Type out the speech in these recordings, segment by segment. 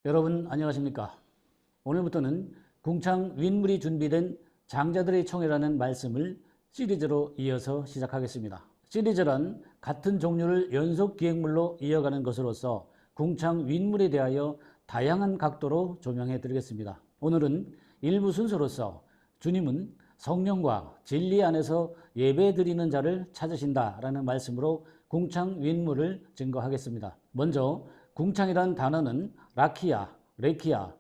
여러분 안녕하십니까? 오늘부터는 궁창 윗물이 준비된 장자들의 총회라는 말씀을 시리즈로 이어서 시작하겠습니다. 시리즈란 같은 종류를 연속 기획물로 이어가는 것으로서 궁창 윗물에 대하여 다양한 각도로 조명해 드리겠습니다. 오늘은 일부 순서로서 주님은 성령과 진리 안에서 예배 드리는 자를 찾으신다라는 말씀으로 궁창 윗물을 증거하겠습니다. 먼저 궁창이란 단어는 라키아, 레키아,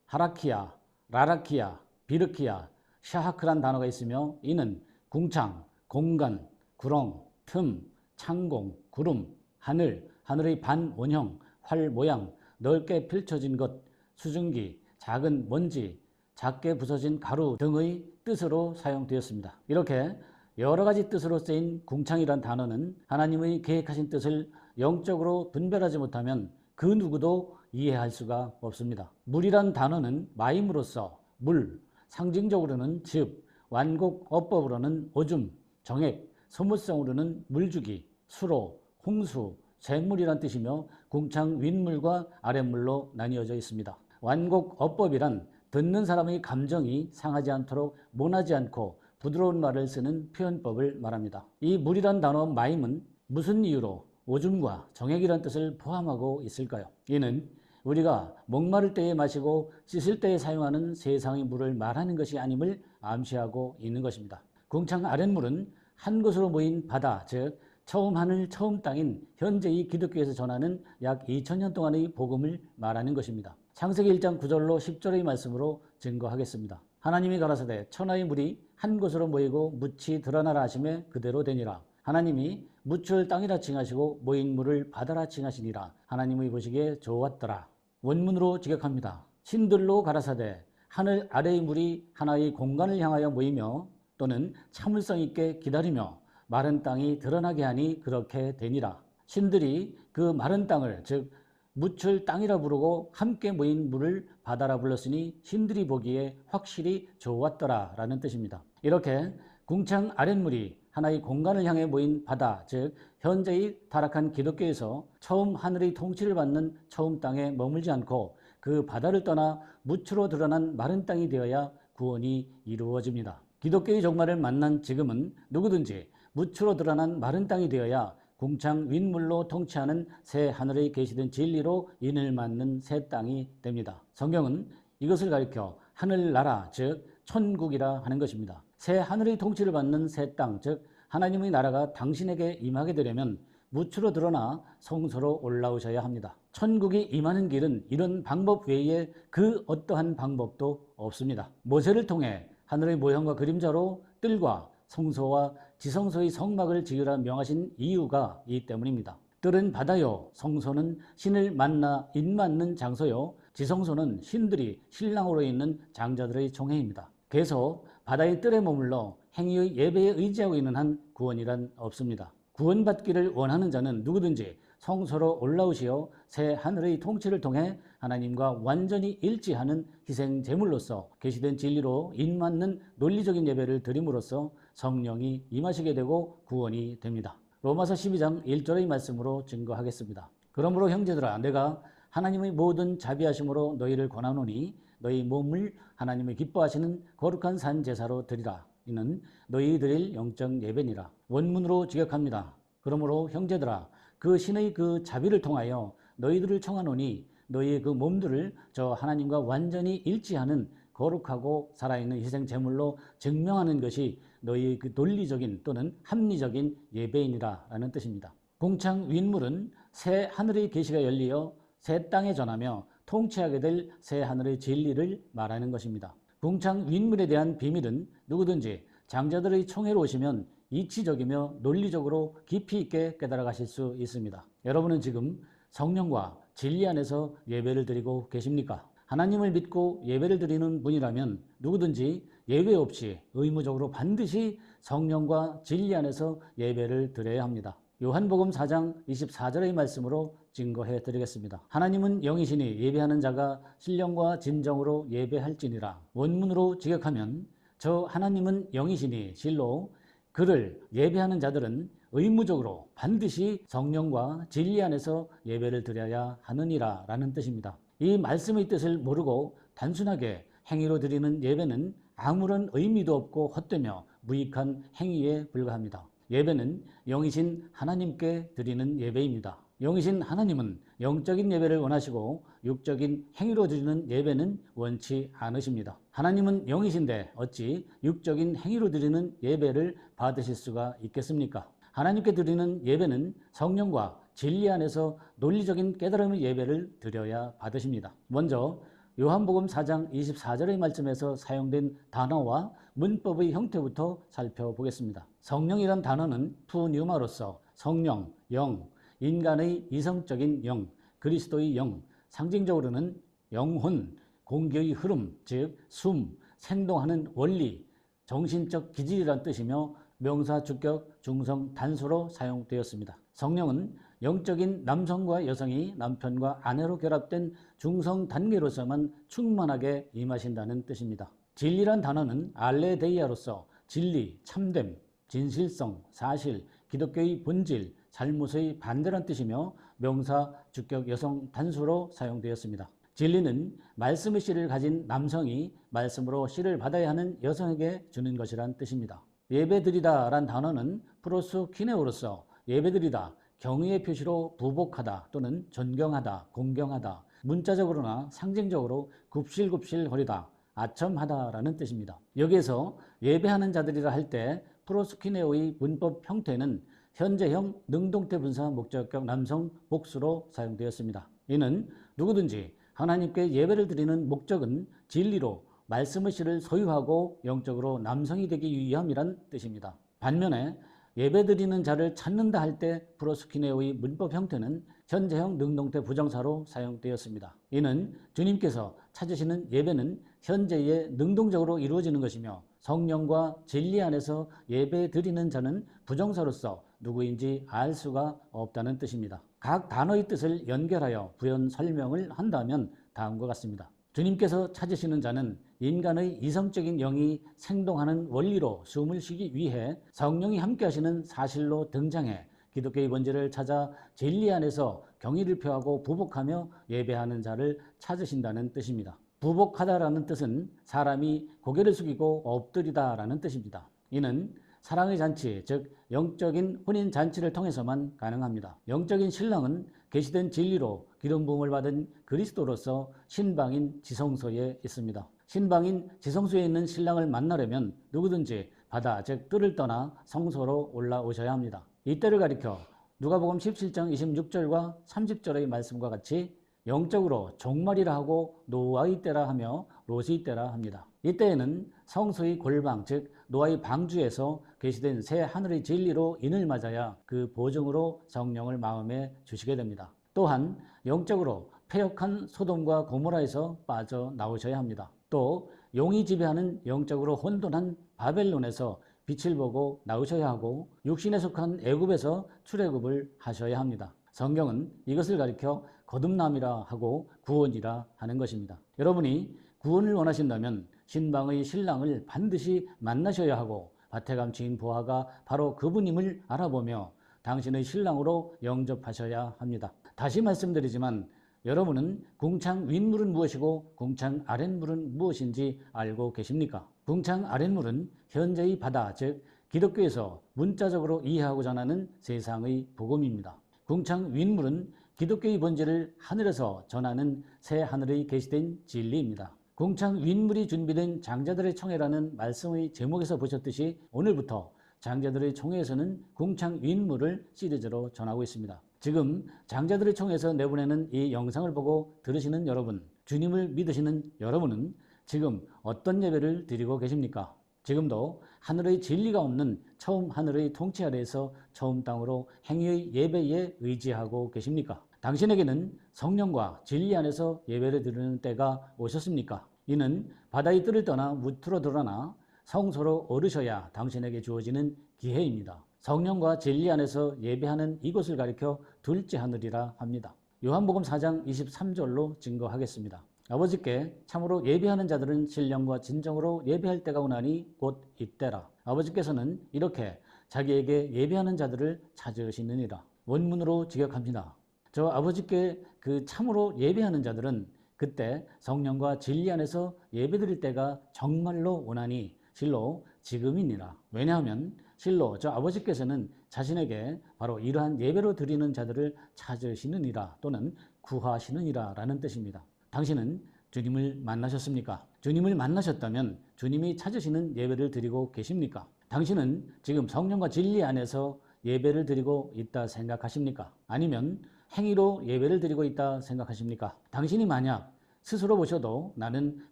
하라키아, 라라키아, 비르키아, 샤하크란 단어가 있으며 이는 궁창, 공간, 구렁, 틈, 창공, 구름, 하늘, 하늘의 반원형, 활 모양, 넓게 펼쳐진 것, 수증기, 작은 먼지, 작게 부서진 가루 등의 뜻으로 사용되었습니다. 이렇게 여러 가지 뜻으로 쓰인 궁창이란 단어는 하나님의 계획하신 뜻을 영적으로 분별하지 못하면 그 누구도 이해할 수가 없습니다. 물이란 단어는 마임으로서 물, 상징적으로는 즙, 완곡 어법으로는 오줌, 정액, 소모성으로는 물주기, 수로, 홍수, 샘물이란 뜻이며 궁창 윗물과 아랫물로 나뉘어져 있습니다. 완곡 어법이란 듣는 사람의 감정이 상하지 않도록 모나지 않고 부드러운 말을 쓰는 표현법을 말합니다. 이 물이란 단어 마임은 무슨 이유로 오줌과 정액이란 뜻을 포함하고 있을까요? 이는 우리가 목마를 때에 마시고 씻을 때에 사용하는 세상의 물을 말하는 것이 아님을 암시하고 있는 것입니다. 궁창 아랫물은 한 곳으로 모인 바다, 즉 처음 하늘 처음 땅인 현재의 기독교에서 전하는 약 2000년 동안의 복음을 말하는 것입니다. 창세기 1장 9절로 10절의 말씀으로 증거하겠습니다. 하나님이 가라사대 천하의 물이 한 곳으로 모이고 묻이 드러나라 하심에 그대로 되니라. 하나님이 묻을 땅이라 칭하시고 모인 물을 바다라 칭하시니라. 하나님의 보시기에 좋았더라. 원문으로 직역합니다. 신들로 가라사대 하늘 아래의 물이 하나의 공간을 향하여 모이며 또는 참을성 있게 기다리며 마른 땅이 드러나게 하니 그렇게 되니라. 신들이 그 마른 땅을 즉 묻을 땅이라 부르고 함께 모인 물을 바다라 불렀으니 신들이 보기에 확실히 좋았더라 라는 뜻입니다. 이렇게 궁창 아랫물이 하나의 공간을 향해 모인 바다, 즉 현재의 타락한 기독교에서 처음 하늘의 통치를 받는 처음 땅에 머물지 않고 그 바다를 떠나 묻으로 드러난 마른 땅이 되어야 구원이 이루어집니다. 기독교의 종말을 만난 지금은 누구든지 묻으로 드러난 마른 땅이 되어야 궁창 윗물로 통치하는 새 하늘에 계시된 진리로 인을 맞는 새 땅이 됩니다. 성경은 이것을 가리켜 하늘나라, 즉 천국이라 하는 것입니다. 새 하늘의 통치를 받는 새 땅, 즉 하나님의 나라가 당신에게 임하게 되려면 묻으로 드러나 성소로 올라오셔야 합니다. 천국이 임하는 길은 이런 방법 외에 그 어떠한 방법도 없습니다. 모세를 통해 하늘의 모형과 그림자로 뜰과 성소와 지성소의 성막을 지으라 명하신 이유가 이 때문입니다. 뜰은 바다요, 성소는 신을 만나 인맞는 장소요, 지성소는 신들이 신랑으로 있는 장자들의 총회입니다. 계속 바다의 뜰에 머물러 행위의 예배에 의지하고 있는 한 구원이란 없습니다. 구원받기를 원하는 자는 누구든지 성소로 올라오시어 새 하늘의 통치를 통해 하나님과 완전히 일치하는 희생 제물로서 계시된 진리로 인맞는 논리적인 예배를 드림으로써 성령이 임하시게 되고 구원이 됩니다. 로마서 12장 1절의 말씀으로 증거하겠습니다. 그러므로 형제들아 내가 하나님의 모든 자비하심으로 너희를 권하노니 너희 몸을 하나님의 기뻐하시는 거룩한 산 제사로 드리라. 이는 너희 드릴 영적 예배니라. 원문으로 직역합니다. 그러므로 형제들아 그 신의 그 자비를 통하여 너희들을 청하노니 너희의 그 몸들을 저 하나님과 완전히 일치하는 거룩하고 살아있는 희생 제물로 증명하는 것이 너희의 그 논리적인 또는 합리적인 예배이니라 라는 뜻입니다. 궁창 윗물은 새 하늘의 계시가 열리어 새 땅에 전하며 통치하게 될 새 하늘의 진리를 말하는 것입니다. 궁창 윗물에 대한 비밀은 누구든지 장자들의 총회로 오시면 이치적이며 논리적으로 깊이 있게 깨달아 가실 수 있습니다. 여러분은 지금 성령과 진리 안에서 예배를 드리고 계십니까? 하나님을 믿고 예배를 드리는 분이라면 누구든지 예외 없이 의무적으로 반드시 성령과 진리 안에서 예배를 드려야 합니다. 요한복음 4장 24절의 말씀으로 증거해 드리겠습니다. 하나님은 영이시니 예배하는 자가 신령과 진정으로 예배할지니라. 원문으로 직역하면 저 하나님은 영이시니 실로 그를 예배하는 자들은 의무적으로 반드시 성령과 진리 안에서 예배를 드려야 하느니라 라는 뜻입니다. 이 말씀의 뜻을 모르고 단순하게 행위로 드리는 예배는 아무런 의미도 없고 헛되며 무익한 행위에 불과합니다. 예배는 영이신 하나님께 드리는 예배입니다. 영이신 하나님은 영적인 예배를 원하시고 육적인 행위로 드리는 예배는 원치 않으십니다. 하나님은 영이신데 어찌 육적인 행위로 드리는 예배를 받으실 수가 있겠습니까? 하나님께 드리는 예배는 성령과 진리 안에서 논리적인 깨달음의 예배를 드려야 받으십니다. 먼저 요한복음 4장 24절의 말씀에서 사용된 단어와 문법의 형태부터 살펴보겠습니다. 성령이란 단어는 푸뉴마로서 성령, 영, 인간의 이성적인 영, 그리스도의 영, 상징적으로는 영혼, 공기의 흐름, 즉 숨, 생동하는 원리, 정신적 기질이란 뜻이며 명사, 주격, 중성, 단수로 사용되었습니다. 성령은 영적인 남성과 여성이 남편과 아내로 결합된 중성 단계로서만 충만하게 임하신다는 뜻입니다. 진리란 단어는 알레데이아로서 진리, 참됨, 진실성, 사실, 기독교의 본질, 잘못의 반대란 뜻이며 명사, 주격, 여성, 단수로 사용되었습니다. 진리는 말씀의 씨를 가진 남성이 말씀으로 씨를 받아야 하는 여성에게 주는 것이란 뜻입니다. 예배드리다 란 단어는 프로스키네오로서 예배드리다, 경의의 표시로 부복하다 또는 존경하다, 공경하다, 문자적으로나 상징적으로 굽실굽실거리다, 아첨하다라는 뜻입니다. 여기에서 예배하는 자들이라 할 때 프로스키네오의 문법 형태는 현재형 능동태 분사 목적격 남성 복수로 사용되었습니다. 이는 누구든지 하나님께 예배를 드리는 목적은 진리로 말씀의 씨를 소유하고 영적으로 남성이 되기 위함이란 뜻입니다. 반면에 예배드리는 자를 찾는다 할 때 프로스키네오의 문법 형태는 현재형 능동태 부정사로 사용되었습니다. 이는 주님께서 찾으시는 예배는 현재에 능동적으로 이루어지는 것이며 성령과 진리 안에서 예배드리는 자는 부정사로서 누구인지 알 수가 없다는 뜻입니다. 각 단어의 뜻을 연결하여 부연 설명을 한다면 다음과 같습니다. 주님께서 찾으시는 자는 인간의 이성적인 영이 생동하는 원리로 숨을 쉬기 위해 성령이 함께 하시는 사실로 등장해 기독교의 본질을 찾아 진리 안에서 경의를 표하고 부복하며 예배하는 자를 찾으신다는 뜻입니다. 부복하다라는 뜻은 사람이 고개를 숙이고 엎드리다라는 뜻입니다. 이는 사랑의 잔치, 즉 영적인 혼인 잔치를 통해서만 가능합니다. 영적인 신랑은 계시된 진리로 기름 부음을 받은 그리스도로서 신방인 지성소에 있습니다. 신방인 지성소에 있는 신랑을 만나려면 누구든지 바다, 즉 뜰을 떠나 성소로 올라오셔야 합니다. 이때를 가리켜 누가복음 17장 26절과 30절의 말씀과 같이 영적으로 종말이라 하고 노아의 때라 하며 롯의 때라 합니다. 이때에는 성소의 골방, 즉 노아의 방주에서 계시된 새 하늘의 진리로 인을 맞아야 그 보증으로 성령을 마음에 주시게 됩니다. 또한 영적으로 패역한 소돔과 고모라에서 빠져나오셔야 합니다. 또 용이 지배하는 영적으로 혼돈한 바벨론에서 빛을 보고 나오셔야 하고 육신에 속한 애굽에서 출애굽을 하셔야 합니다. 성경은 이것을 가리켜 거듭남이라 하고 구원이라 하는 것입니다. 여러분이 구원을 원하신다면 신방의 신랑을 반드시 만나셔야 하고 밭에 감추인 보화가 바로 그분임을 알아보며 당신의 신랑으로 영접하셔야 합니다. 다시 말씀드리지만 여러분은 궁창 윗물은 무엇이고 궁창 아랫물은 무엇인지 알고 계십니까? 궁창 아랫물은 현재의 바다, 즉 기독교에서 문자적으로 이해하고 전하는 세상의 복음입니다. 궁창 윗물은 기독교의 본질을 하늘에서 전하는 새 하늘의 계시된 진리입니다. 궁창 윗물이 준비된 장자들의 총회라는 말씀의 제목에서 보셨듯이 오늘부터 장자들의 총회에서는 궁창 윗물을 시리즈로 전하고 있습니다. 지금 장자들의 총회에서 내보내는 이 영상을 보고 들으시는 여러분, 주님을 믿으시는 여러분은 지금 어떤 예배를 드리고 계십니까? 지금도 하늘의 진리가 없는 처음 하늘의 통치 아래에서 처음 땅으로 행위의 예배에 의지하고 계십니까? 당신에게는 성령과 진리 안에서 예배를 드리는 때가 오셨습니까? 이는 바다의 뜰을 떠나 무트로 드러나 성소로 오르셔야 당신에게 주어지는 기회입니다. 성령과 진리 안에서 예배하는 이곳을 가리켜 둘째 하늘이라 합니다. 요한복음 4장 23절로 증거하겠습니다. 아버지께 참으로 예배하는 자들은 신령과 진정으로 예배할 때가 오나니 곧 이때라. 아버지께서는 이렇게 자기에게 예배하는 자들을 찾으시느니라. 원문으로 직역합니다. 저 아버지께 그 참으로 예배하는 자들은 그때 성령과 진리 안에서 예배드릴 때가 정말로 원하니 실로 지금이니라. 왜냐하면 실로 저 아버지께서는 자신에게 바로 이러한 예배로 드리는 자들을 찾으시느니라 또는 구하시느니라 라는 뜻입니다. 당신은 주님을 만나셨습니까? 주님을 만나셨다면 주님이 찾으시는 예배를 드리고 계십니까? 당신은 지금 성령과 진리 안에서 예배를 드리고 있다 생각하십니까? 아니면 행위로 예배를 드리고 있다 생각하십니까? 당신이 만약 스스로 보셔도 나는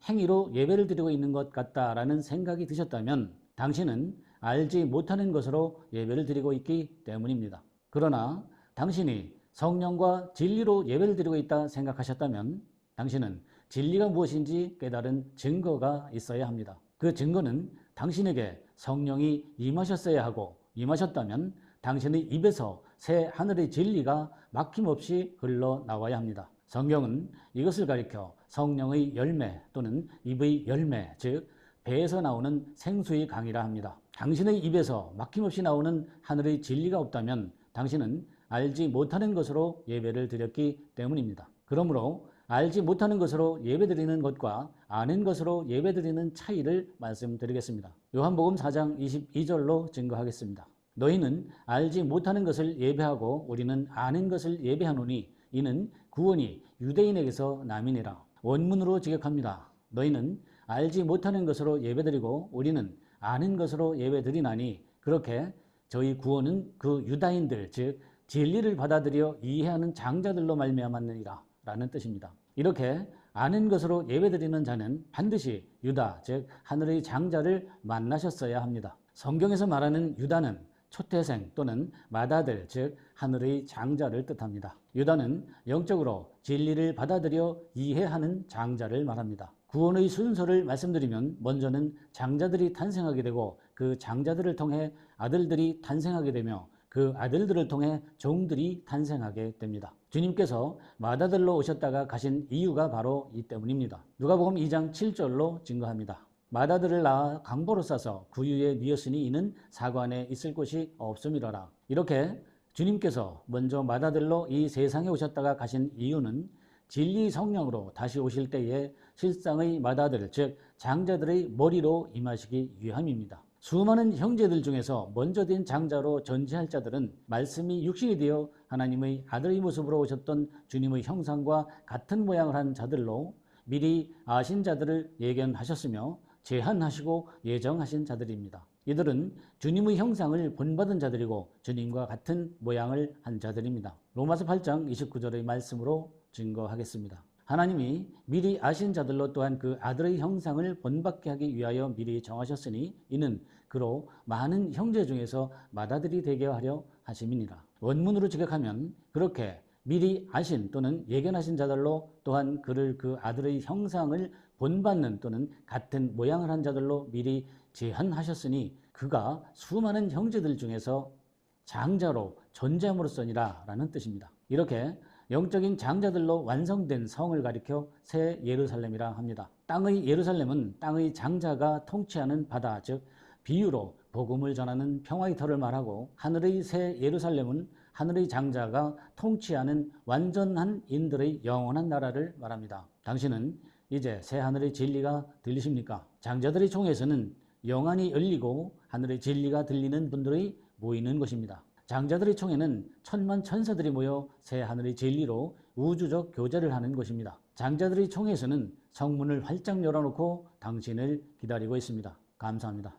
행위로 예배를 드리고 있는 것 같다라는 생각이 드셨다면 당신은 알지 못하는 것으로 예배를 드리고 있기 때문입니다. 그러나 당신이 성령과 진리로 예배를 드리고 있다 생각하셨다면 당신은 진리가 무엇인지 깨달은 증거가 있어야 합니다. 그 증거는 당신에게 성령이 임하셨어야 하고 임하셨다면 당신의 입에서 새 하늘의 진리가 막힘없이 흘러나와야 합니다. 성경은 이것을 가리켜 성령의 열매 또는 입의 열매, 즉 배에서 나오는 생수의 강이라 합니다. 당신의 입에서 막힘없이 나오는 하늘의 진리가 없다면 당신은 알지 못하는 것으로 예배를 드렸기 때문입니다. 그러므로 알지 못하는 것으로 예배드리는 것과 아는 것으로 예배드리는 차이를 말씀드리겠습니다. 요한복음 4장 22절로 증거하겠습니다. 너희는 알지 못하는 것을 예배하고 우리는 아는 것을 예배하노니 이는 구원이 유대인에게서 남이니라. 원문으로 지격합니다. 너희는 알지 못하는 것으로 예배드리고 우리는 아는 것으로 예배드리나니 그렇게 저희 구원은 그 유다인들 즉 진리를 받아들여 이해하는 장자들로 말미암았느니라 라는 뜻입니다. 이렇게 아는 것으로 예배드리는 자는 반드시 유다 즉 하늘의 장자를 만나셨어야 합니다. 성경에서 말하는 유다는 초태생 또는 맏아들 즉 하늘의 장자를 뜻합니다. 유다는 영적으로 진리를 받아들여 이해하는 장자를 말합니다. 구원의 순서를 말씀드리면 먼저는 장자들이 탄생하게 되고 그 장자들을 통해 아들들이 탄생하게 되며 그 아들들을 통해 종들이 탄생하게 됩니다. 주님께서 맏아들로 오셨다가 가신 이유가 바로 이 때문입니다. 누가복음 2장 7절로 증거합니다. 맏아들을 낳아 강보로 싸서 구유에 뉘었으니 이는 사관에 있을 곳이 없음이로라. 이렇게 주님께서 먼저 맏아들로 이 세상에 오셨다가 가신 이유는 진리 성령으로 다시 오실 때에 실상의 맏아들 즉 장자들의 머리로 임하시기 위함입니다. 수많은 형제들 중에서 먼저 된 장자로 전제할 자들은 말씀이 육신이 되어 하나님의 아들의 모습으로 오셨던 주님의 형상과 같은 모양을 한 자들로 미리 아신 자들을 예견하셨으며 제한하시고 예정하신 자들입니다. 이들은 주님의 형상을 본받은 자들이고 주님과 같은 모양을 한 자들입니다. 로마서 8장 29절의 말씀으로 증거하겠습니다. 하나님이 미리 아신 자들로 또한 그 아들의 형상을 본받게 하기 위하여 미리 정하셨으니 이는 그로 많은 형제 중에서 맏아들이 되게 하려 하심이니라. 원문으로 지격하면 그렇게 미리 아신 또는 예견하신 자들로 또한 그를 그 아들의 형상을 본받는 또는 같은 모양을 한 자들로 미리 제한하셨으니 그가 수많은 형제들 중에서 장자로 존재함으로써니라 라는 뜻입니다. 이렇게 영적인 장자들로 완성된 성을 가리켜 새 예루살렘이라 합니다. 땅의 예루살렘은 땅의 장자가 통치하는 바다 즉 비유로 복음을 전하는 평화의 터를 말하고 하늘의 새 예루살렘은 하늘의 장자가 통치하는 완전한 인들의 영원한 나라를 말합니다. 당신은 이제 새 하늘의 진리가 들리십니까? 장자들의 총에서는 영안이 열리고 하늘의 진리가 들리는 분들이 모이는 곳입니다. 장자들의 총에는 천만 천사들이 모여 새 하늘의 진리로 우주적 교제를 하는 곳입니다. 장자들의 총에서는 성문을 활짝 열어놓고 당신을 기다리고 있습니다. 감사합니다.